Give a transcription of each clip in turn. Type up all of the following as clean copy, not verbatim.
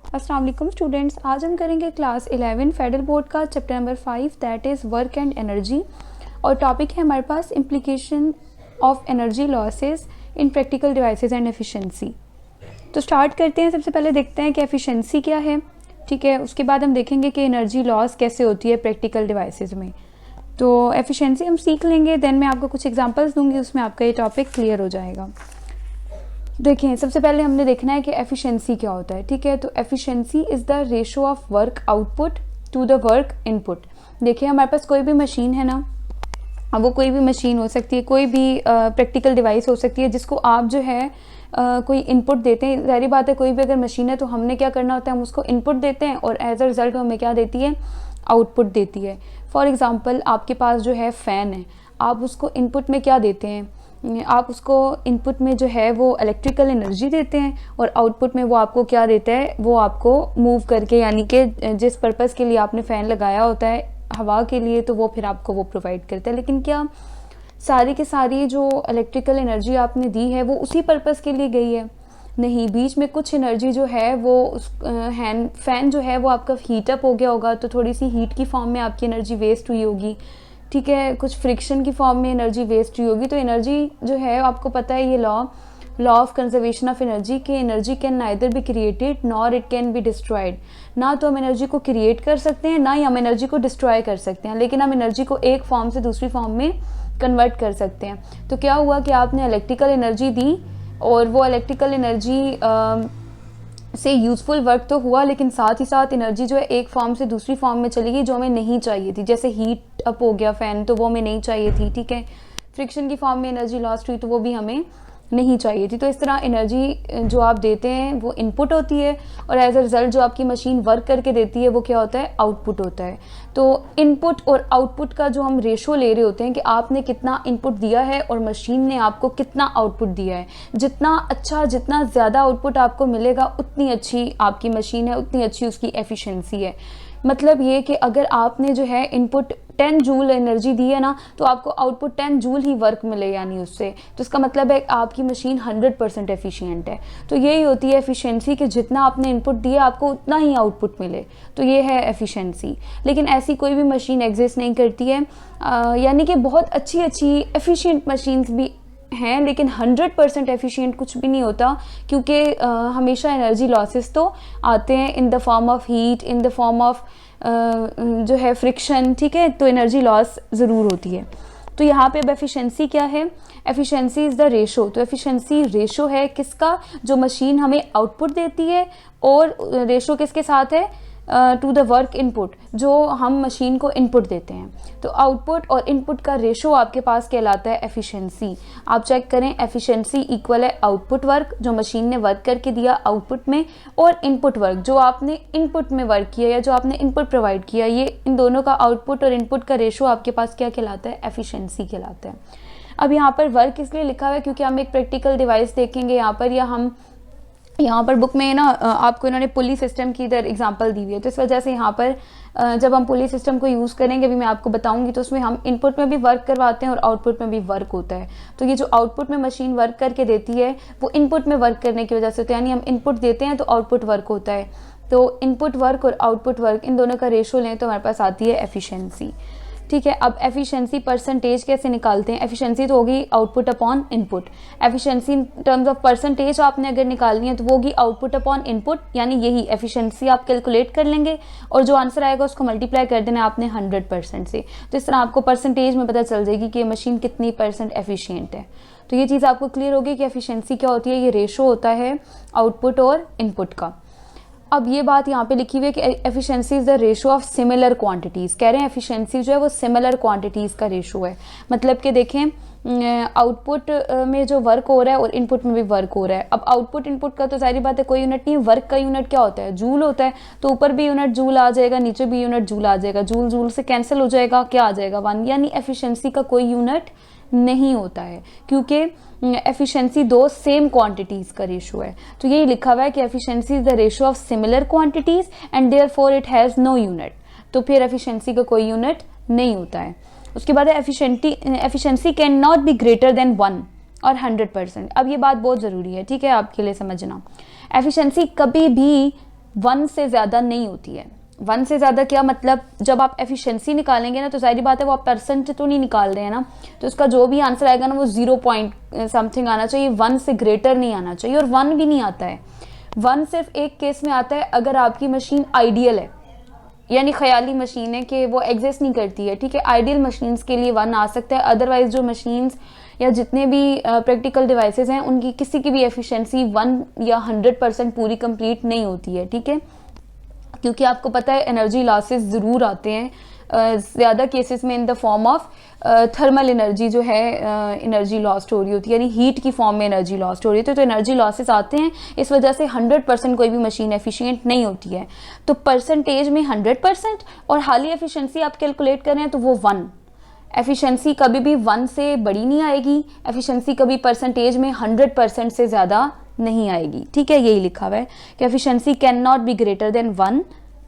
अस्सलाम वालेकुम स्टूडेंट्स, आज हम करेंगे क्लास 11 फेडरल बोर्ड का chapter number 5 that is work and energy. और टॉपिक है हमारे पास implication of energy losses in practical devices and efficiency. तो स्टार्ट करते हैं। सबसे पहले देखते हैं कि एफिशिएंसी क्या है, ठीक है। उसके बाद हम देखेंगे कि एनर्जी लॉस कैसे होती है प्रैक्टिकल डिवाइसेस में। तो एफिशिएंसी हम सीख लेंगे, देन मैं आपको कुछ एग्जांपल्स दूंगी, उसमें आपका ये टॉपिक क्लियर हो जाएगा। देखिए, सबसे पहले हमने देखना है कि एफिशिएंसी क्या होता है, ठीक है। तो efficiency is the ratio of work output to the work input. देखिए, हमारे पास कोई भी मशीन है ना, अब वो कोई भी मशीन हो सकती है, कोई भी प्रैक्टिकल डिवाइस हो सकती है जिसको आप जो है कोई इनपुट देते हैं। जाहिर बात है, कोई भी अगर मशीन है तो हमने क्या करना होता है, हम उसको इनपुट देते हैं और एज अ रिज़ल्ट हमें क्या देती है, आउटपुट देती है। फॉर एग्ज़ाम्पल, आपके पास जो है फ़ैन है, आप उसको इनपुट में क्या देते हैं, आप उसको इनपुट में जो है वो इलेक्ट्रिकल एनर्जी देते हैं और आउटपुट में वो आपको क्या देता है, वो आपको मूव करके, यानी कि जिस पर्पज़ के लिए आपने फ़ैन लगाया होता है हवा के लिए, तो वो फिर आपको वो प्रोवाइड करता है। लेकिन क्या सारी की सारी जो इलेक्ट्रिकल एनर्जी आपने दी है वो उसी पर्पज़ के लिए गई है? नहीं, बीच में कुछ एनर्जी जो है वो उस फ़ैन जो है वो आपका हीटअप हो गया होगा, तो थोड़ी सी हीट की फॉर्म में आपकी एनर्जी वेस्ट हुई होगी, ठीक है। कुछ फ्रिक्शन की फॉर्म में एनर्जी वेस्ट हुई होगी। तो एनर्जी जो है, आपको पता है ये law of conservation of energy, कि energy can neither be created nor it can be destroyed. ना तो हम एनर्जी को क्रिएट कर सकते हैं, ना ही हम एनर्जी को डिस्ट्रॉय कर सकते हैं, लेकिन हम एनर्जी को एक फॉर्म से दूसरी फॉर्म में कन्वर्ट कर सकते हैं। तो क्या हुआ कि आपने इलेक्ट्रिकल एनर्जी दी और वो इलेक्ट्रिकल एनर्जी से यूज़फुल वर्क तो हुआ, लेकिन साथ ही साथ एनर्जी जो है एक फॉर्म से दूसरी फॉर्म में चली गई जो हमें नहीं चाहिए थी। जैसे हीट अप हो गया फ़ैन, तो वो हमें नहीं चाहिए थी, ठीक है। फ्रिक्शन की फॉर्म में एनर्जी लॉस्ट हुई, तो वो भी हमें नहीं चाहिए थी। तो इस तरह एनर्जी जो आप देते हैं वो इनपुट होती है और एज अ रिज़ल्ट जो आपकी मशीन वर्क करके देती है वो क्या होता है, आउटपुट होता है। तो इनपुट और आउटपुट का जो हम रेशो ले रहे होते हैं कि आपने कितना इनपुट दिया है और मशीन ने आपको कितना आउटपुट दिया है, जितना अच्छा, जितना ज़्यादा आउटपुट आपको मिलेगा उतनी अच्छी आपकी मशीन है, उतनी अच्छी उसकी एफिशिएंसी है। मतलब ये कि अगर आपने जो है इनपुट 10 जूल एनर्जी दी है ना, तो आपको आउटपुट 10 जूल ही वर्क मिले, यानी उससे, तो इसका मतलब है आपकी मशीन 100% एफिशिएंट है। तो यही होती है एफिशिएंसी, कि जितना आपने इनपुट दिया आपको उतना ही आउटपुट मिले, तो ये है एफिशिएंसी। लेकिन ऐसी कोई भी मशीन एग्जिस्ट नहीं करती है, यानी कि बहुत अच्छी एफिशिएंट मशीन्स भी हैं, लेकिन 100% एफिशिएंट कुछ भी नहीं होता, क्योंकि हमेशा एनर्जी लॉसेस तो आते हैं इन the form of heat, in the form of जो है फ्रिक्शन, ठीक है। तो एनर्जी लॉस ज़रूर होती है। तो यहाँ पे अब एफिशिएंसी क्या है, एफिशिएंसी इज़ द रेशो। तो एफिशिएंसी रेशो है किसका, जो मशीन हमें आउटपुट देती है, और रेशो किसके साथ है, टू द वर्क इनपुट, जो हम मशीन को इनपुट देते हैं। तो आउटपुट और इनपुट का रेशो आपके पास कहलाता है एफिशिएंसी। आप चेक करें, एफिशिएंसी इक्वल है आउटपुट वर्क, जो मशीन ने वर्क करके दिया आउटपुट में, और इनपुट वर्क, जो आपने इनपुट में वर्क किया या जो आपने इनपुट प्रोवाइड किया, ये इन दोनों का आउटपुट और इनपुट का रेशो आपके पास क्या कहलाता है, एफिशिएंसी कहलाता है। अब यहाँ पर वर्क इसलिए लिखा हुआ है क्योंकि हम एक प्रैक्टिकल डिवाइस देखेंगे यहाँ पर, या हम यहाँ पर बुक में ना आपको इन्होंने पुली सिस्टम की इधर एग्जांपल दी हुई है, तो इस वजह से यहाँ पर जब हम पुली सिस्टम को यूज़ करेंगे, अभी मैं आपको बताऊंगी, तो उसमें हम इनपुट में भी वर्क करवाते हैं और आउटपुट में भी वर्क होता है। तो ये जो आउटपुट में मशीन वर्क करके देती है वो इनपुट में वर्क करने की वजह से होता है, यानी हम इनपुट देते हैं तो आउटपुट वर्क होता है। तो इनपुट वर्क और आउटपुट वर्क, इन दोनों का रेशो लें तो हमारे पास आती है एफिशिएंसी, ठीक है। अब एफिशिएंसी परसेंटेज कैसे निकालते हैं, एफिशिएंसी तो होगी output upon input. Efficiency in terms of percentage आपने अगर निकालनी है तो वो होगी आउटपुट अपॉन इनपुट, यानी यही एफिशिएंसी आप कैलकुलेट कर लेंगे और जो आंसर आएगा उसको मल्टीप्लाई कर देना आपने 100% से। तो इस तरह आपको परसेंटेज में पता चल जाएगी कि ये मशीन कितनी % एफिशिएंट है। तो ये चीज़ आपको क्लियर होगी कि एफिशिएंसी क्या होती है, ये रेशो होता है आउटपुट और इनपुट का। अब ये बात यहाँ पे लिखी हुई है कि efficiency is the ratio of similar quantities. कह रहे हैं एफिशिएंसी जो है वो सिमिलर क्वांटिटीज़ का रेशो है। मतलब कि देखें, आउटपुट में जो वर्क हो रहा है और इनपुट में भी वर्क हो रहा है। अब आउटपुट इनपुट का तो सारी बात है कोई यूनिट नहीं है, वर्क का यूनिट क्या होता है, जूल होता है। तो ऊपर भी यूनिट जूल आ जाएगा, नीचे भी यूनिट जूल आ जाएगा, जूल जूल से कैंसिल हो जाएगा, क्या आ जाएगा, 1। यानी एफिशिएंसी का कोई यूनिट नहीं होता है, क्योंकि एफिशिएंसी दो सेम क्वांटिटीज़ का रेशो है। तो यही लिखा हुआ है कि efficiency is the ratio of similar quantities and therefore it has no unit. तो फिर एफिशिएंसी का कोई यूनिट नहीं होता है। उसके बाद efficiency can not be greater than 1 और 100%। अब ये बात बहुत ज़रूरी है, ठीक है, आपके लिए समझना। एफिशिएंसी कभी भी 1 से ज़्यादा नहीं होती है। 1 से ज़्यादा क्या मतलब, जब आप एफिशिएंसी निकालेंगे ना तो जाहिर बात है वो आप परसेंट तो नहीं निकाल रहे हैं ना, तो उसका जो भी आंसर आएगा ना वो 0 पॉइंट समथिंग आना चाहिए, 1 से ग्रेटर नहीं आना चाहिए, और 1 भी नहीं आता है। 1 सिर्फ एक केस में आता है अगर आपकी मशीन आइडियल है, यानी ख्याली मशीन है कि वो एग्जिस्ट नहीं करती है, ठीक है। आइडियल मशीन्स के लिए 1 आ सकता है, अदरवाइज जो मशीन्स या जितने भी प्रैक्टिकल डिवाइसेस हैं उनकी किसी की भी एफिशिएंसी 1 या 100% पूरी कंप्लीट नहीं होती है, ठीक है। क्योंकि आपको पता है एनर्जी लॉसेस ज़रूर आते हैं ज़्यादा केसेस में इन the form of thermal energy जो है एनर्जी लॉस्ट हो रही होती है, यानी हीट की फॉर्म में एनर्जी लॉस्ट हो रही होती है, तो एनर्जी लॉसेस आते हैं। इस वजह से 100% कोई भी मशीन एफिशिएंट नहीं होती है। तो परसेंटेज में 100% और हाली एफिशिएंसी आप कैलकुलेट करें तो वो 1। एफिशिएंसी कभी भी 1 से बड़ी नहीं आएगी, एफिशिएंसी कभी परसेंटेज में 100% से ज़्यादा नहीं आएगी, ठीक है। यही लिखा हुआ है कि efficiency can not be greater than 1,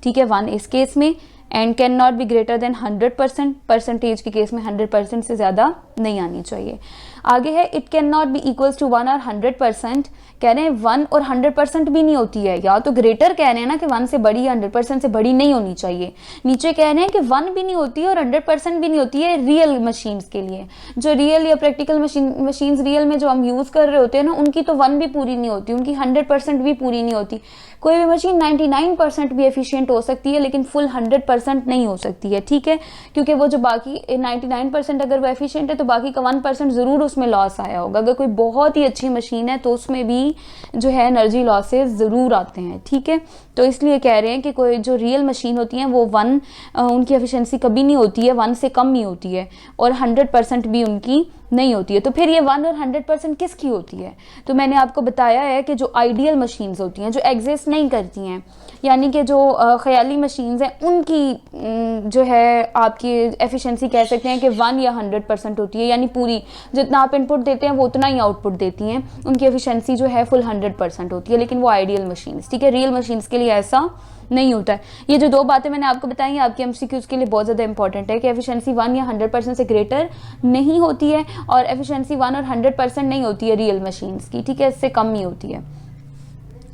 ठीक है, 1 इस केस में, and can not be greater than 100%, percentage के केस में 100% से ज़्यादा नहीं आनी चाहिए। आगे है it can not be equals to 1 और 100%, कह रहे हैं 1 और 100% भी नहीं होती है, या तो ग्रेटर कह रहे हैं ना कि 1 से बड़ी या 100% से बड़ी नहीं होनी चाहिए। नीचे कह रहे हैं कि 1 भी नहीं होती है और 100% भी नहीं होती है रियल मशीन्स के लिए। जो रियल या प्रैक्टिकल मशीन्स रियल में जो हम यूज़ कर रहे होते हैं ना, उनकी तो 1 भी पूरी नहीं होती, उनकी 100% भी पूरी नहीं होती। कोई भी मशीन 99% भी एफिशिएंट हो सकती है लेकिन फुल 100% नहीं हो सकती है, ठीक है। क्योंकि वो जो बाकी 99% अगर वो एफिशिएंट है तो बाकी का 1% ज़रूर उसमें लॉस आया होगा। अगर कोई बहुत ही अच्छी मशीन है तो उसमें भी जो है एनर्जी लॉसेस ज़रूर आते हैं, ठीक है। तो इसलिए कह रहे हैं कि कोई जो रियल मशीन होती हैं वो 1 उनकी एफिशिएंसी कभी नहीं होती है, 1 से कम ही होती है, और 100% भी उनकी नहीं होती है। तो फिर ये 1 और 100% किसकी होती है? तो मैंने आपको बताया है कि जो आइडियल मशीन्स होती हैं, जो एग्जिस्ट नहीं करती हैं, यानी कि जो ख्याली मशीन्स हैं, उनकी जो है आपकी एफिशिएंसी कह सकते हैं कि 1 या 100% होती है, यानी पूरी जितना आप इनपुट देते हैं वो उतना ही आउटपुट देती हैं, उनकी एफिशिएंसी जो है फुल 100% होती है, लेकिन वो आइडियल मशीन्स, ठीक है। रियल मशीन्स के लिए ऐसा नहीं होता है। ये जो 2 बातें मैंने आपको बताई हैं आपके एमसीक्यूज के लिए बहुत ज़्यादा इंपॉर्टेंट है कि एफिशिएंसी 1 या 100% से ग्रेटर नहीं होती है, और एफिशिएंसी 1 और 100% नहीं होती है रियल मशीन्स की, ठीक है, इससे कम ही होती है।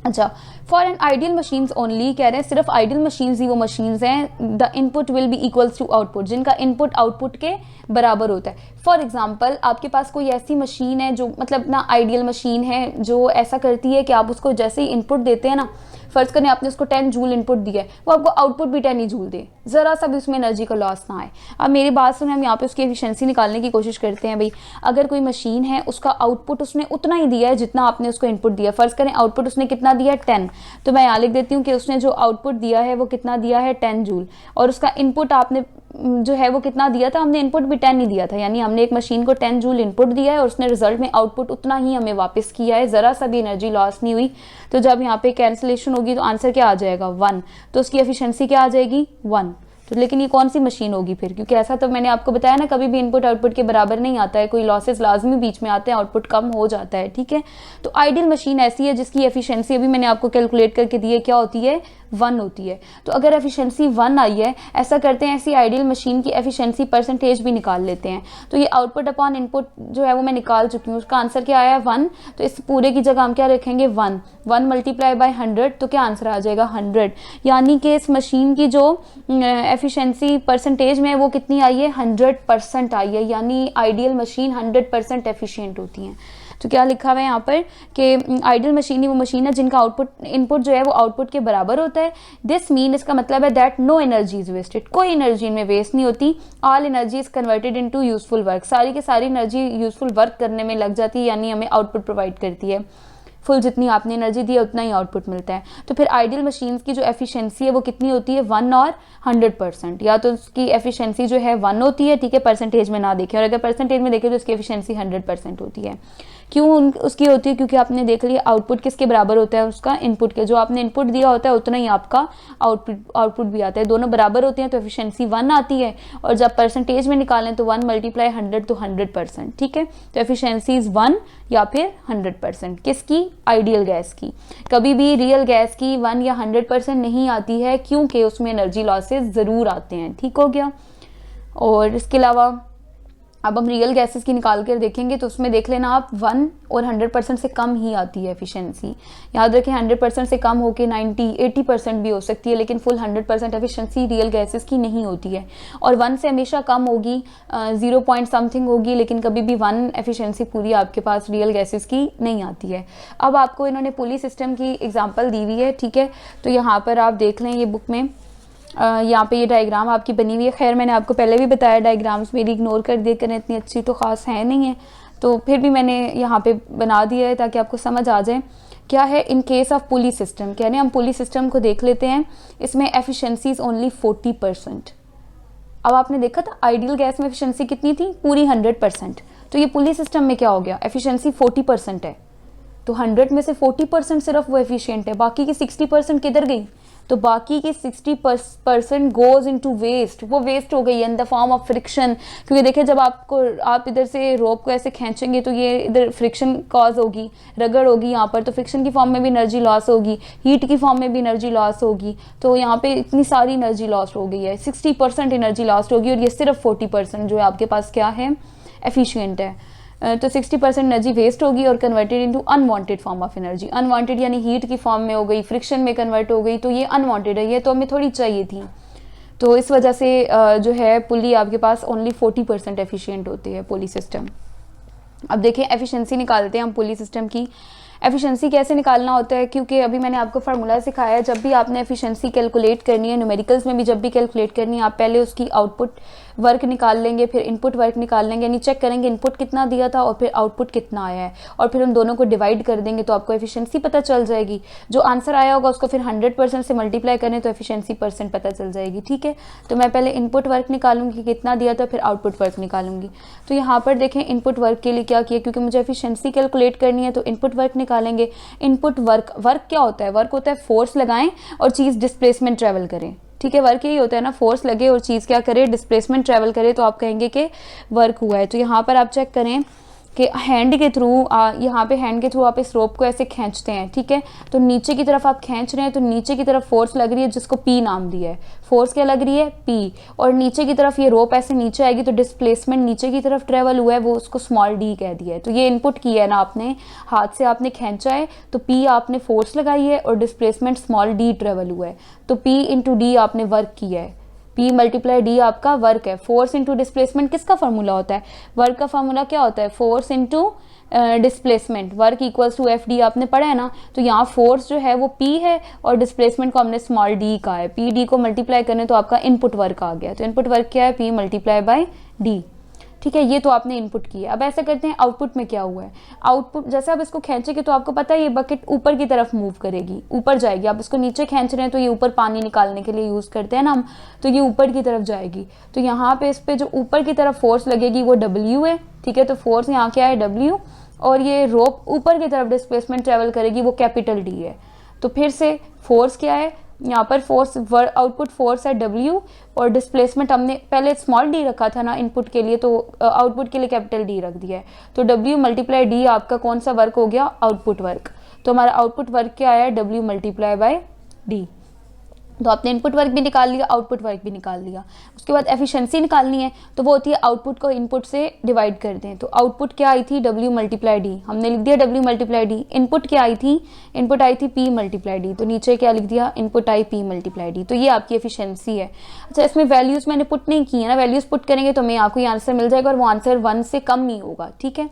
अच्छा, for an ideal machines only, कह रहे हैं सिर्फ आइडियल मशीन्स ही वो मशीन्स हैं the input will be equals to output, जिनका इनपुट आउटपुट के बराबर होता है। फॉर एग्जाम्पल आपके पास कोई ऐसी मशीन है जो मतलब ना आइडियल मशीन है जो ऐसा करती है कि आप उसको जैसे ही इनपुट देते हैं ना, फर्ज करें आपने उसको 10 जूल इनपुट दिया है, वो आपको आउटपुट भी 10 ही जूल दे, ज़रा सा भी उसमें एनर्जी का लॉस ना आए। अब मेरी बात सुने, हम यहाँ पे उसकी एफिशिएंसी निकालने की कोशिश करते हैं। भाई अगर कोई मशीन है उसका आउटपुट उसने उतना ही दिया है जितना आपने उसको इनपुट दिया, फर्ज करें आउटपुट उसने कितना दिया है 10, तो मैं यहाँ लिख देती हूँ कि उसने जो आउटपुट दिया है वो कितना दिया है 10 जूल, और उसका इनपुट आपने जो है वो कितना दिया था, हमने इनपुट भी 10 ही दिया था, यानी हमने एक मशीन को 10 जूल इनपुट दिया है और उसने रिजल्ट में आउटपुट उतना ही हमें वापस किया है, ज़रा सा भी एनर्जी लॉस नहीं हुई। तो जब यहाँ पे कैंसिलेशन होगी तो आंसर क्या आ जाएगा 1, तो उसकी एफिशिएंसी क्या आ जाएगी 1। तो लेकिन ये कौन सी मशीन होगी फिर, क्योंकि ऐसा तो मैंने आपको बताया ना कभी भी इनपुट आउटपुट के बराबर नहीं आता है, कोई लॉसेस लाजमी बीच में आते हैं, आउटपुट कम हो जाता है, ठीक है। तो आइडियल मशीन ऐसी है जिसकी एफिशिएंसी अभी मैंने आपको कैलकुलेट करके दी है, क्या होती है 1 होती है। तो अगर एफिशिएंसी 1 आई है, ऐसा करते हैं ऐसी आइडियल मशीन की एफिशिएंसी परसेंटेज भी निकाल लेते हैं। तो ये आउटपुट अपॉन इनपुट जो है वो मैं निकाल चुकी हूँ, उसका आंसर क्या आया 1, तो इस पूरे की जगह हम क्या रखेंगे 1 मल्टीप्लाई बाय 100, तो क्या आंसर आ जाएगा 100, यानी कि इस मशीन की जो एफिशिएंसी परसेंटेज में वो कितनी आई है 100% आई है, यानी आइडियल मशीन 100% एफिशिएंट होती हैं। तो क्या लिखा हुआ है यहाँ पर कि आइडियल मशीन ही वो मशीन है जिनका आउटपुट इनपुट जो है वो आउटपुट के बराबर होता है। दिस मीन, इसका मतलब है that no energy is wasted, कोई एनर्जी इनमें वेस्ट नहीं होती। All energy is converted into useful work, सारी की सारी एनर्जी यूजफुल वर्क करने में लग जाती है, यानी हमें आउटपुट प्रोवाइड करती है। फुल जितनी आपने एनर्जी दी है उतना ही आउटपुट मिलता है। तो फिर आइडियल मशीन्स की जो एफिशिएंसी है वो कितनी होती है 1 और 100%, या तो उसकी एफिशिएंसी जो है 1 होती है, ठीक है, परसेंटेज में ना देखें, और अगर परसेंटेज में देखें तो उसकी एफिशिएंसी 100% होती है। क्यों उसकी होती है? क्योंकि आपने देख लिया आउटपुट किसके बराबर होता है, उसका इनपुट के, जो आपने इनपुट दिया होता है उतना ही आपका आउटपुट भी आता है, दोनों बराबर होते हैं तो एफिशिएंसी 1 आती है, और जब परसेंटेज में निकालें तो 1 मल्टीप्लाई 100 तो 100%, ठीक है। तो एफिशिएंसी इज 1 या फिर 100%, किसकी? आइडियल गैस की। कभी भी रियल गैस की 1 या 100% नहीं आती है, क्योंकि उसमें एनर्जी लॉसेस ज़रूर आते हैं, ठीक हो गया। और इसके अलावा अब हम रियल गैसेस की निकाल कर देखेंगे तो उसमें देख लेना आप 1 और 100% से कम ही आती है एफिशिएंसी। याद रखें 100% से कम होके 90-80% भी हो सकती है, लेकिन फुल 100% एफिशिएंसी रियल गैसेस की नहीं होती है। और 1 से हमेशा कम होगी, 0 पॉइंट समथिंग होगी, लेकिन कभी भी 1 एफिशिएंसी पूरी आपके पास रियल गैसेस की नहीं आती है। अब आपको इन्होंने पुली सिस्टम की एग्जाम्पल दी हुई है, ठीक है। तो यहाँ पर आप देख लें ये बुक में, यहाँ पे ये डायग्राम आपकी बनी हुई है। खैर मैंने आपको पहले भी बताया डायग्राम्स मेरी इग्नोर कर दिया करें, इतनी अच्छी तो ख़ास है नहीं है, तो फिर भी मैंने यहाँ पे बना दिया है ताकि आपको समझ आ जाए क्या है। In case of pulley system, यानी हम पुली सिस्टम को देख लेते हैं, इसमें एफिशिएंसी इज़ ओनली 40%। अब आपने देखा था आइडियल गैस में एफिशिएंसी कितनी थी, पूरी 100%। तो ये पुली सिस्टम में क्या हो गया, एफिशिएंसी 40% है, तो 100 में से 40% सिर्फ वो एफिशिएंट है, बाकी की 60% किधर गई, तो बाकी की 60% गोज इनटू वेस्ट, वो वेस्ट हो गई इन द फॉर्म ऑफ फ्रिक्शन। क्योंकि देखिए जब आप इधर से रोप को ऐसे खींचेंगे तो ये इधर फ्रिक्शन कॉज होगी, रगड़ होगी यहाँ पर, तो फ्रिक्शन की फॉर्म में भी एनर्जी लॉस होगी, हीट की फॉर्म में भी एनर्जी लॉस होगी, तो यहाँ पे इतनी सारी एनर्जी लॉस हो गई है, 60% एनर्जी लॉस होगी, और ये सिर्फ 40% जो है आपके पास क्या है, एफिशिएंट है। तो 60% एनर्जी वेस्ट होगी और converted into unwanted form of energy. Unwanted यानी हीट की फॉर्म में हो गई, फ्रिक्शन में कन्वर्ट हो गई, तो ये अनवांटेड है, ये तो हमें थोड़ी चाहिए थी। तो इस वजह से जो है पुली आपके पास ओनली 40% एफिशिएंट होती है पुली सिस्टम। अब देखिए एफिशिएंसी निकालते हैं हम पुली सिस्टम की। एफिशिएंसी कैसे निकालना होता है, क्योंकि अभी मैंने आपको फार्मूला सिखाया है, जब भी आपने एफिशिएंसी कैलकुलेट करनी है, न्यूमेरिकल्स में भी जब भी कैलकुलेट करनी है, आप पहले उसकी आउटपुट वर्क निकाल लेंगे, फिर इनपुट वर्क निकाल लेंगे, यानी चेक करेंगे इनपुट कितना दिया था और फिर आउटपुट कितना आया है, और फिर उन दोनों को डिवाइड कर देंगे तो आपको एफिशिएंसी पता चल जाएगी। जो आंसर आया होगा उसको फिर 100% से मल्टीप्लाई करें तो एफिशिएंसी परसेंट पता चल जाएगी, ठीक है। तो मैं पहले इनपुट वर्क निकालूंगी कितना दिया था, फिर आउटपुट वर्क निकालूंगी। तो यहाँ पर देखें इनपुट वर्क के लिए क्या किया, क्योंकि मुझे एफिशिएंसी कैलकुलेट करनी है तो इनपुट वर्क निकालेंगे। इनपुट वर्क क्या होता है, वर्क होता है फोर्स लगाएं और चीज़ डिस्प्लेसमेंट ट्रेवल करें, ठीक है। वर्क यही होता है ना, फोर्स लगे और चीज़ क्या करे, डिस्प्लेसमेंट ट्रेवल करे, तो आप कहेंगे कि वर्क हुआ है। तो यहाँ पर आप चेक करें कि हैंड के थ्रू, यहाँ पे हैंड के थ्रू आप इस रोप को ऐसे खींचते हैं, ठीक है। तो नीचे की तरफ आप खींच रहे हैं तो नीचे की तरफ फोर्स लग रही है जिसको पी नाम दिया है, फोर्स क्या लग रही है, पी। और नीचे की तरफ ये रोप ऐसे नीचे आएगी तो डिस्प्लेसमेंट नीचे की तरफ ट्रेवल हुआ है, वो उसको स्मॉल डी कह दिया है। तो ये इनपुट किया है ना आपने, हाथ से आपने खींचा है तो पी आपने फोर्स लगाई है और डिस्प्लेसमेंट स्मॉल डी ट्रेवल हुआ है, तो पी इंटू डी आपने वर्क किया है, P मल्टीप्लाई डी आपका वर्क है। फोर्स इंटू डिस्प्लेसमेंट किसका फॉर्मूला होता है, वर्क का फॉर्मूला क्या होता है, force into displacement, work equals to F D आपने पढ़ा है ना। तो यहाँ फोर्स जो है वो P है और डिस्प्लेसमेंट को हमने स्मॉल d का है, P d को मल्टीप्लाई करने तो आपका इनपुट वर्क आ गया। तो इनपुट वर्क क्या है, P मल्टीप्लाई बाई डी, ठीक है। ये तो आपने इनपुट किया। अब ऐसा करते हैं आउटपुट में क्या हुआ है। आउटपुट जैसे आप इसको खींचेंगे तो आपको पता है ये बकेट ऊपर की तरफ मूव करेगी, ऊपर जाएगी। आप इसको नीचे खींच रहे हैं तो ये ऊपर पानी निकालने के लिए यूज करते हैं ना हम, तो ये ऊपर की तरफ जाएगी। तो यहाँ पे इस पे जो ऊपर की तरफ फोर्स लगेगी वो W है, ठीक है। तो फोर्स यहाँ क्या है, W, और ये रोप ऊपर की तरफ डिस्प्लेसमेंट ट्रेवल करेगी वो कैपिटल D है। तो फिर से फोर्स क्या है, यहाँ पर फोर्स आउटपुट फोर्स है W, और डिस्प्लेसमेंट हमने पहले स्मॉल d रखा था ना इनपुट के लिए, तो आउटपुट के लिए कैपिटल D रख दिया है। तो W मल्टीप्लाई D आपका कौन सा वर्क हो गया, आउटपुट वर्क। तो हमारा आउटपुट वर्क क्या आया, W मल्टीप्लाई बाय D। तो आपने इनपुट वर्क भी निकाल लिया, आउटपुट वर्क भी निकाल लिया। उसके बाद एफिशिएंसी निकालनी है तो वो होती है आउटपुट को इनपुट से डिवाइड कर दें। तो आउटपुट क्या आई थी, W मल्टीप्लाई डी, हमने लिख दिया W मल्टीप्लाई डी। इनपुट क्या आई थी, इनपुट आई थी P मल्टीप्लाई डी, तो नीचे क्या लिख दिया, इनपुट आई P मल्टीप्लाई डी। तो ये आपकी एफिशिएंसी है। अच्छा इसमें वैल्यूज मैंने पुट नहीं की है ना, वैल्यूज पुट करेंगे तो हमें आपको ये आंसर मिल जाएगा और वो आंसर 1 से कम ही होगा, ठीक है।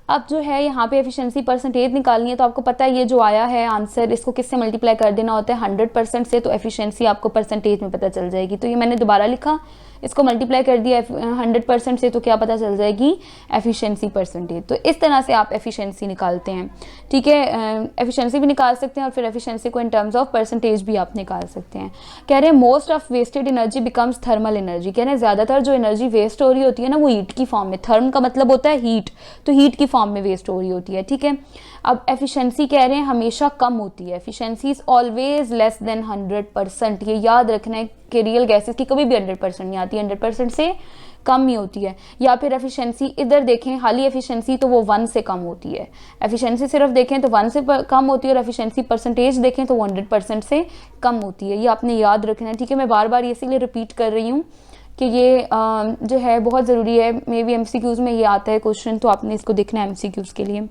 अब जो है यहाँ पे एफिशिएंसी परसेंटेज निकालनी है, तो आपको पता है ये जो आया है आंसर, इसको किससे मल्टीप्लाई कर देना होता है, 100% से, तो एफिशिएंसी आपको परसेंटेज में पता चल जाएगी। तो ये मैंने दोबारा लिखा, इसको मल्टीप्लाई कर दिया 100% से, तो क्या पता चल जाएगी, एफिशिएंसी परसेंटेज। तो इस तरह से आप एफिशिएंसी निकालते हैं, ठीक है। एफिशिएंसी भी निकाल सकते हैं और फिर एफिशिएंसी को इन टर्म्स ऑफ परसेंटेज भी आप निकाल सकते हैं। कह रहे हैं most of wasted energy becomes thermal energy, कह रहे हैं ज़्यादातर जो एनर्जी वेस्ट हो रही होती है ना वो हीट की फॉर्म में, थर्म का मतलब होता है हीट, तो हीट की फॉर्म में वेस्ट हो रही होती है, ठीक है। अब एफिशिएंसी कह रहे हैं हमेशा कम होती है, efficiency is always less than 100%। ये याद रखना है कि रियल गैसेस की कभी भी 100% नहीं आती, 100% से कम ही होती है। या फिर एफिशिएंसी इधर देखें खाली एफिशिएंसी तो वो 1 से कम होती है, एफिशिएंसी सिर्फ देखें तो 1 से कम होती है, और एफिशिएंसी परसेंटेज देखें तो 100% से कम होती है। ये आपने याद रखना है, ठीक है। मैं बार बार इसीलिए रिपीट कर रही हूँ कि ये जो है बहुत ज़रूरी है, मे बी MCQs में ये आता है क्वेश्चन, तो आपने इसको देखना है MCQs के लिए।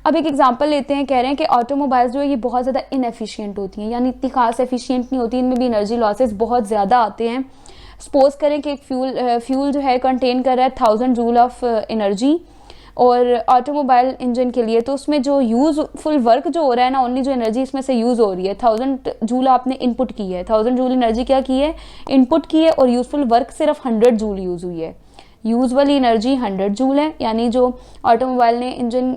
अब एक एग्जांपल लेते हैं, कह रहे हैं कि ऑटोमोबाइल्स जो है ये बहुत ज़्यादा इनएफिशिएंट होती हैं, यानी इतनी खास एफिशिएंट नहीं होती, इनमें भी एनर्जी लॉसेस बहुत ज़्यादा आते हैं। सपोज करें कि एक फ्यूल जो है कंटेन कर रहा है 1000 जूल ऑफ एनर्जी और ऑटोमोबाइल इंजन के लिए, तो उसमें जो यूज़फुल वर्क जो हो रहा है ना, ओनली जो एनर्जी इसमें से यूज़ हो रही है 1000 जूल आपने इनपुट की है, 1000 जूल एनर्जी क्या की है, इनपुट की है, और यूज़फुल वर्क सिर्फ 100 जूल यूज़ हुई है। यूज़ वाली एनर्जी 100 जूल है, यानी जो ऑटोमोबाइल ने इंजन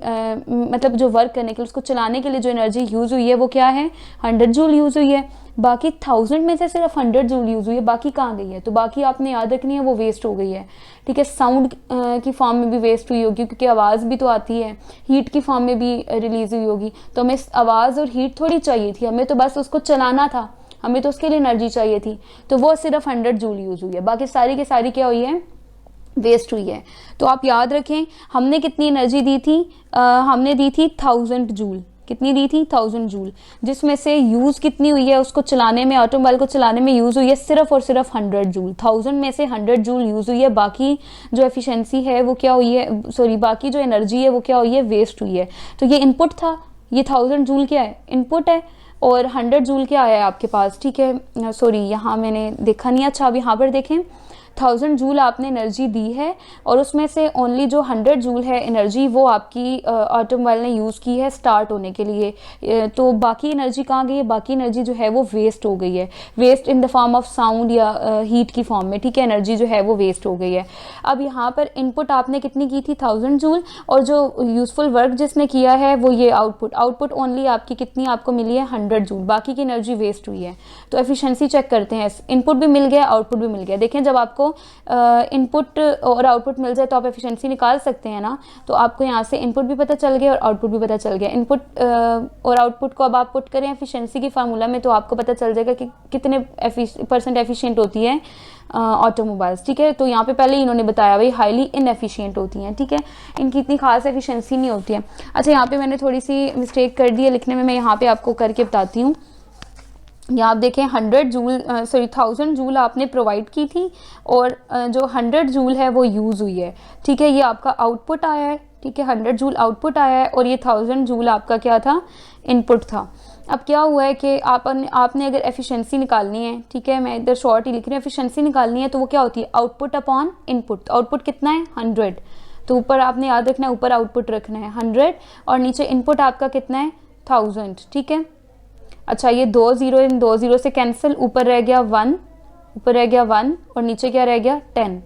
मतलब जो वर्क करने के लिए, उसको चलाने के लिए जो एनर्जी यूज़ हुई है वो क्या है, 100 जूल यूज़ हुई है। बाकी 1000 में से सिर्फ 100 जूल यूज़ हुई है, बाकी कहाँ गई है, तो बाकी आपने याद रखनी है वो वेस्ट हो गई है। ठीक है, साउंड की फॉर्म में भी वेस्ट हुई होगी, क्योंकि आवाज़ भी तो आती है, हीट की फॉर्म में भी रिलीज़ हुई होगी, तो हमें आवाज़ और हीट थोड़ी चाहिए थी, हमें तो बस उसको चलाना था, हमें तो उसके लिए एनर्जी चाहिए थी, तो वो सिर्फ 100 जूल यूज़ हुई है, बाकी सारी की सारी क्या हुई है, वेस्ट हुई है। तो आप याद रखें हमने कितनी एनर्जी दी थी, हमने दी थी 1000 जूल, कितनी दी थी 1000 जूल, जिसमें से यूज़ कितनी हुई है, उसको चलाने में, ऑटोमोबाइल को चलाने में यूज़ हुई है सिर्फ और सिर्फ 100 जूल, 1000 में से 100 जूल यूज़ हुई है, बाकी जो एफिशिएंसी है वो क्या हुई है, सॉरी बाकी जो एनर्जी है वो क्या हुई है, वेस्ट हुई है। तो ये इनपुट था, ये 1000 जूल क्या है, इनपुट है, और 100 जूल क्या आया आपके पास। ठीक है, सॉरी यहाँ मैंने देखा नहीं, अच्छा अब यहाँ पर देखें 1000 जूल आपने एनर्जी दी है, और उसमें से ओनली जो 100 जूल है एनर्जी वो आपकी ऑटोमोबाइल ने यूज़ की है स्टार्ट होने के लिए, तो बाकी एनर्जी कहाँ गई है, बाकी एनर्जी जो है वो वेस्ट हो गई है, waste in the form of sound या हीट की फॉर्म में। ठीक है, एनर्जी जो है वो वेस्ट हो गई है। अब यहाँ पर इनपुट आपने कितनी की थी 1000 जूल, और जो यूज़फुल वर्क जिसने किया है वो ये आउटपुट ओनली आपकी कितनी आपको मिली है 100 जूल, बाकी की एनर्जी वेस्ट हुई है। तो एफिशिएंसी चेक करते हैं, इनपुट भी मिल गया, आउटपुट भी मिल गया। देखें जब आपको इनपुट और आउटपुट मिल जाए तो आप एफिशिएंसी निकाल सकते हैं ना, तो आपको यहाँ से इनपुट भी पता चल गया और आउटपुट भी पता चल गया। इनपुट और आउटपुट को अब आप पुट करें एफिशिएंसी की फार्मूला में, तो आपको पता चल जाएगा कि कितने % एफिशिएंट होती है ऑटोमोबाइल्स। ठीक है, तो यहाँ पे पहले इन्होंने बताया भाई हाईली इनएफिशिएंट होती हैं। ठीक है, इनकी इतनी खास एफिशिएंसी नहीं होती है। अच्छा, यहाँ पे मैंने थोड़ी सी मिस्टेक कर दी है लिखने में, मैं यहाँ पे आपको करके बताती हूँ। यहाँ आप देखें 1000 जूल आपने प्रोवाइड की थी, और जो 100 जूल है वो यूज़ हुई है। ठीक है, ये आपका आउटपुट आया है। ठीक है, 100 जूल आउटपुट आया है, और ये 1000 जूल आपका क्या था, इनपुट था। अब क्या हुआ है कि आपने अगर एफिशिएंसी निकालनी है, ठीक है मैं इधर शॉर्ट ही लिख रही हूँ, एफिशिएंसी निकालनी है तो वो क्या होती है, आउटपुट अपॉन इनपुट। आउटपुट कितना है 100, तो ऊपर आपने याद रखना है, ऊपर आउटपुट रखना है 100, और नीचे इनपुट आपका कितना है 1000। ठीक है, अच्छा ये 2 0 इन 2 0 से कैंसिल, ऊपर रह गया 1, ऊपर रह गया 1, और नीचे क्या रह गया 10,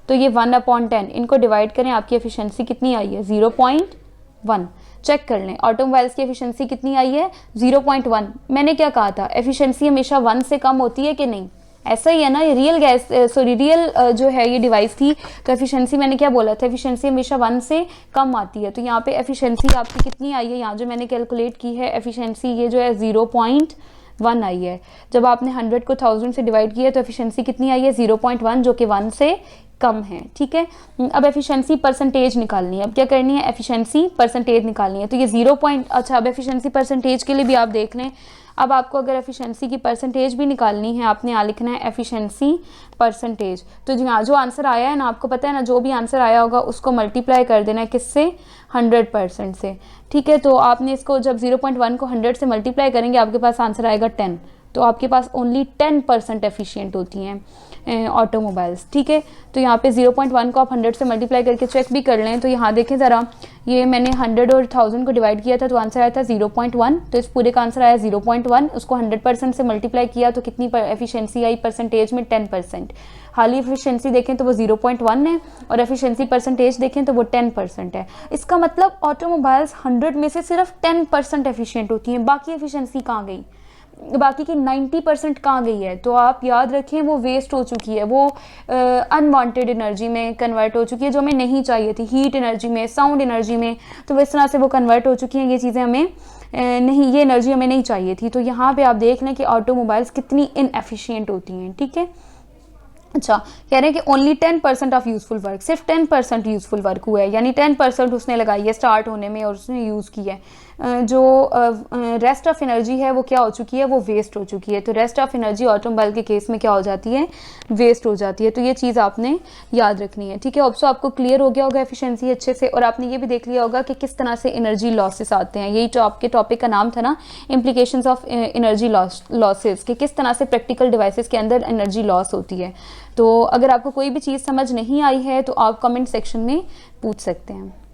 तो ये 1/10, इनको डिवाइड करें, आपकी एफिशिएंसी कितनी आई है 0.1। चेक कर लें ऑटोमोबाइल्स की एफिशिएंसी कितनी आई है 0.1। मैंने क्या कहा था, एफिशिएंसी हमेशा 1 से कम होती है कि नहीं, ऐसा ही है ना, रियल जो है ये डिवाइस थी, तो एफिशिएंसी मैंने क्या बोला था, एफिशिएंसी हमेशा 1 से कम आती है। तो यहाँ पे एफिशिएंसी आपकी कितनी आई है, यहाँ जो मैंने कैलकुलेट की है एफिशिएंसी, ये जो है 0.1 आई है। जब आपने 100 को 1000 से डिवाइड किया तो एफिशिएंसी कितनी आई है 0.1, जो कि 1 से कम है। ठीक है, अब एफिशिएंसी परसेंटेज निकालनी है। अब क्या करनी है, एफिशिएंसी परसेंटेज निकालनी है, तो ये 0. अच्छा, अब एफिशिएंसी परसेंटेज के लिए भी आप देख लें। अब आपको अगर एफिशिएंसी की परसेंटेज भी निकालनी है, आपने यहाँ लिखना है एफिशिएंसी परसेंटेज। तो यहाँ जो आंसर आया है ना, आपको पता है ना, जो भी आंसर आया होगा उसको मल्टीप्लाई कर देना है किससे, 100% से। ठीक है, तो आपने इसको जब 0.1 को 100 से मल्टीप्लाई करेंगे, आपके पास आंसर आएगा 10। तो आपके पास ओनली 10% एफिशिएंट होती हैं ऑटोमोबाइल्स। ठीक है, तो यहाँ पे 0.1 को आप 100 से मल्टीप्लाई करके चेक भी कर लें। तो यहाँ देखें ज़रा, ये मैंने 100 और 1000 को डिवाइड किया था, तो आंसर आया था 0.1, तो इस पूरे का आंसर आया 0.1। उसको 100% से मल्टीप्लाई किया तो कितनी एफिशिएंसी आई परसेंटेज में, 10%। हाल ही एफिशिएंसी देखें तो वो 0.1 है, और एफिशिएंसी परसेंटेज देखें तो वो 10% है। इसका मतलब ऑटोमोबाइल्स 100 में से सिर्फ 10% एफिशिएंट होती हैं, बाकी एफिशिएंसी कहाँ गई, बाकी की 90% कहाँ गई है। तो आप याद रखें वो वेस्ट हो चुकी है, वो अनवांटेड एनर्जी में कन्वर्ट हो चुकी है, जो हमें नहीं चाहिए थी, हीट एनर्जी में, साउंड एनर्जी में, तो इस तरह से वो कन्वर्ट हो चुकी हैं। ये चीज़ें हमें नहीं, ये एनर्जी हमें नहीं चाहिए थी। तो यहाँ पे आप देख लें कि ऑटोमोबाइल्स कितनी इनएफिशिएंट होती हैं। ठीक है, अच्छा, कह रहे हैं कि ओनली 10% ऑफ यूजफुल वर्क, सिर्फ 10% यूजफुल वर्क हुआ है, यानी 10% उसने लगाई है स्टार्ट होने में और उसने यूज़ की है। जो रेस्ट ऑफ एनर्जी है वो क्या हो चुकी है, वो वेस्ट हो चुकी है। तो रेस्ट ऑफ एनर्जी ऑटोमोबाइल के केस में क्या हो जाती है, वेस्ट हो जाती है। तो ये चीज़ आपने याद रखनी है, ठीक है। ऑप्शन आपको क्लियर हो गया होगा एफिशिएंसी अच्छे से, और आपने ये भी देख लिया होगा कि किस तरह से एनर्जी लॉसेस आते हैं। यही तो आपके टॉपिक का नाम था ना, इम्प्लीकेशंस ऑफ एनर्जी लॉसेस, कि किस तरह से प्रैक्टिकल डिवाइसेस के अंदर एनर्जी लॉस होती है। तो अगर आपको कोई भी चीज़ समझ नहीं आई है तो आप कमेंट सेक्शन में पूछ सकते हैं।